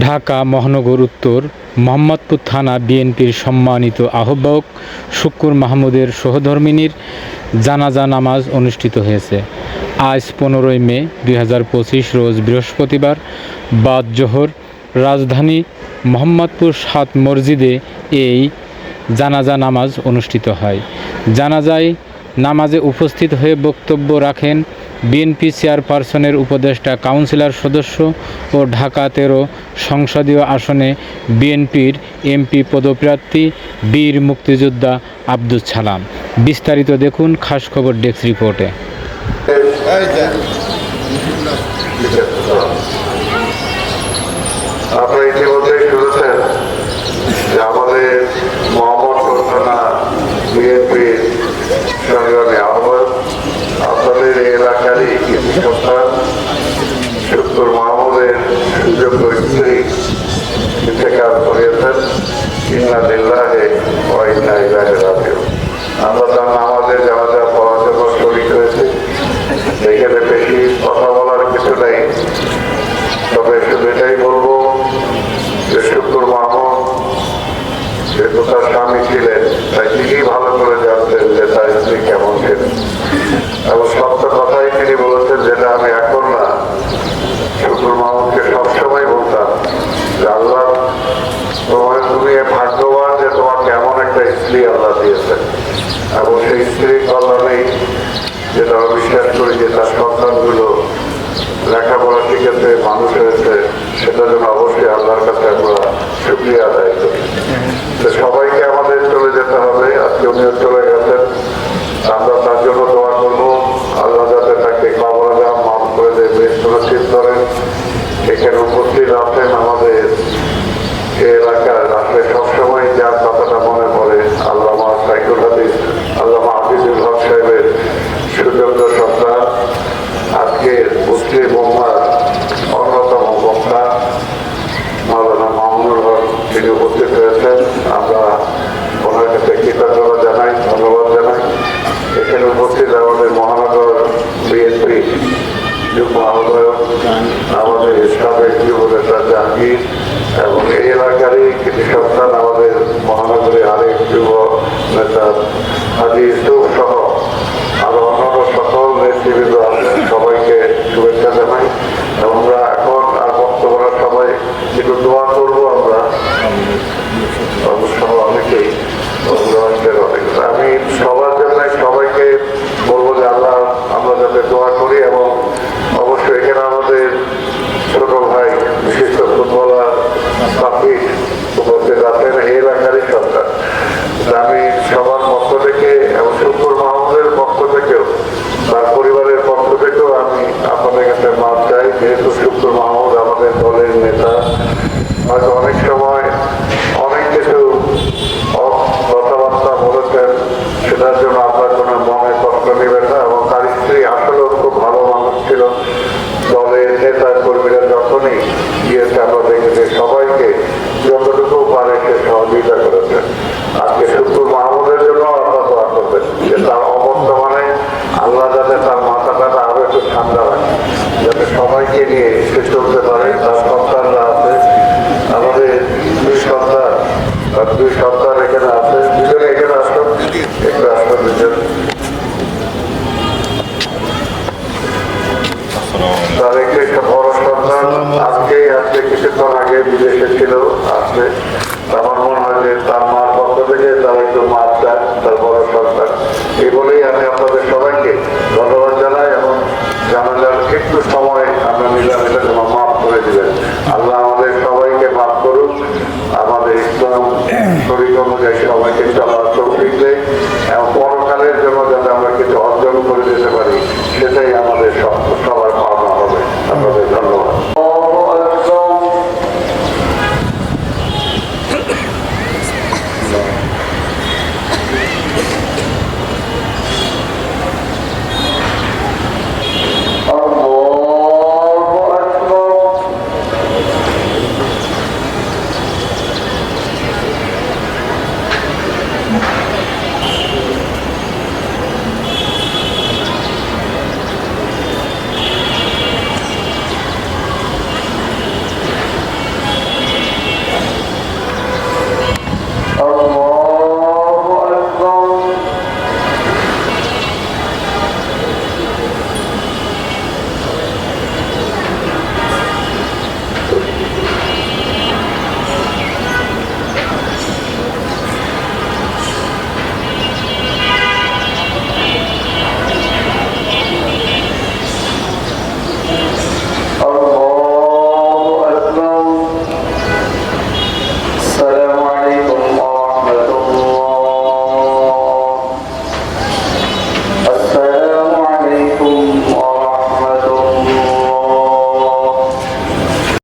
ঢাকা মহানগর উত্তর মোহাম্মদপুর থানা বিএনপির সম্মানিত আহ্বায়ক শুক্কুর মাহমুদের সহধর্মিণীর জানাজা নামাজ অনুষ্ঠিত হয়েছে। আজ 15 মে 2025 রোজ বৃহস্পতিবার বাদ জোহর রাজধানী মোহাম্মদপুর 7 মসজিদে এই জানাজা নামাজ অনুষ্ঠিত হয়। জানাজায় নামাজে উপস্থিত হয়ে বক্তব্য রাখেন বিএনপি চেয়ারপারসনের উপদেষ্টা কাউন্সিলর সদস্য ও ঢাকা 13 সংসদীয় আসনে বিএনপির এমপি পদপ্রার্থী বীর মুক্তিযোদ্ধা আব্দুস সালাম। বিস্তারিত দেখুন খাস খবর ডেস্ক রিপোর্টে। আপনারা ইতিমধ্যে শুনেছেন যে আমাদের মোহাম্মদপুর থানা বিএনপির সংগ্রামী আহ্বায়ক আপনাদের এই এলাকারই কিছু সন্তান শুক্কুর মাহমুদের সুযোগ্য স্ত্রী ইন্তেকাল করিয়েছেন। ইন্না লিল্লাহি ওয়া ইন্না ইলাইহি রাজিউন। আমরা তার নামাজে জানাজা পড়ার জন্য শরীক হয়েছি। এখানে বেশি কথা বলার কিছু নেই, তবে শুধু এটাই বলবো যে শুক্কুর মাহমুদ যেহেতু তার স্বামী ছিলেন, তাই তিনিই ভালো করে জানতেন যে তার স্ত্রী কেমন ছিলেন, এবং সত্য কথাই তিনি বলেছেন, যেটা আমি এখন না, শুক্কুর মাহমুদকে সবসময় বলতাম যে আল্লাহ তুমি ভাগ্যবান যে তোমাকে এমন একটা স্ত্রী আল্লাহ দিয়েছেন, এবং সেই স্ত্রীর কল্যাণেই যেটা বিশ্বাস করি যে তার সন্তানগুলো লেখাপড়া শিখেছে, মানুষ হয়েছে, সেটা যেন অবশ্যই আল্লাহর কাছে আমরা শুকরিয়া আদায় করি। তো সবাইকে আমাদের চলে যেতে হবে, আজকে উনিও চলে গেছেন, আমরা তার জন্য দোয়া করবো আল্লাহ যাতে তাকে কবর আযাব মাফ করে দেয়, বেহেশত নসিব করেন। এখানে উপস্থিত আছেন আমাদের এই এলাকার আসলে সবসময় যার কথাটা মনে পড়ে আল্লামা সাইকুল হাদিস আল্লামা হাফিজুল হক সাহেবের সুযোগ্য সন্তান, আজকে মুসলিম উম্মার অন্যতম বক্তা মাওলানা মামুনুল হক তিনি উপস্থিত হয়েছেন। আমরা ওনার কাছে কৃতজ্ঞতা জানাই, ধন্যবাদ জানাই। এখানে উপস্থিত আমাদের মহানগর বিএনপি যুগ্ম আহ্বায়ক আমাদের সাবেক যুব নেতা জাহাঙ্গীর, এবং এই এলাকারই কিছু সন্তান আমাদের মহানগরের আরেক যুব নেতা হাজি ইউসুফ সহ আরো অন্যান্য সকল নেতৃবৃন্দ আছেন, সবাইকে শুভেচ্ছা জানাই। আমরা এখন আর বক্তব্য সবাই একটু দোয়া করবো, আমরা অনেকেই আমি সবার জন্য সবাইকে বলবো যে আল্লাহ আমরা যাতে দোয়া করি, এবং অবশ্যই এখানে আমাদের ছোট ভাই বিশিষ্ট ফুটবলার সাফিক উপস্থিত আছেন, এই এলাকারই সন্তান। আমি সবার পক্ষ থেকে এবং শুক্কুর মাহমুদের পক্ষ থেকেও তার পরিবারের পক্ষ থেকেও আমি আপনাদের কাছে মাপ চাই। যেহেতু শুক্কুর মাহমুদ আমাদের দলের নেতা, হয়তো অনেক সময় অনেক কিছু কথাবার্তা বলেছেন, সেটার জন্য আপনার কোনো মনে কষ্ট নেবেন না। এবং তার স্ত্রী আসলেও খুব ভালো মানুষ ছিল। দলের নেতা কর্মীরা যখনই গিয়েছে আমরা দেখেছি সবাইকে যতটুকু পারে সে সহযোগিতা করেছেন। আজকে শুক্কুর মাহমুদের জন্য আপনারা দোয়া করবেন যে তার অবর্তমানে আল্লাহ যাতে তার মাথাটা আরো একটু ঠান্ডা রাখে, যাতে সবাইকে নিয়ে সে চলতে পারে। তার সন্তানরা আছে, আমাদের দুই সন্তান এখানে আছে, দুজনে এখানে আসুন, একটু আসবেন দুজন। তার একটি বড় সন্তান আজকে কিছুক্ষণ আগে বিদেশে ছিল, আসছে। আমার মনে হয় যে তার মার পক্ষ থেকে তার একটু মাপ চান, তার বড় সন্তান। এই বলেই আমি আপনাদের সবাইকে ধন্যবাদ জানাই, এবং জানালার একটু সময় আমরা নিলাম, এটা যেন মাফ করে দিবেন। আল্লাহ আমাদের সবাইকে মাফ করুন, আমাদের ইসলাম শরীর অনুযায়ী সবাইকে চলার তৌফিক দেয়, এবং পরকালের জন্য যাতে আমরা কিছু অর্জন করে দিতে পারি, সেটাই আমাদের সবার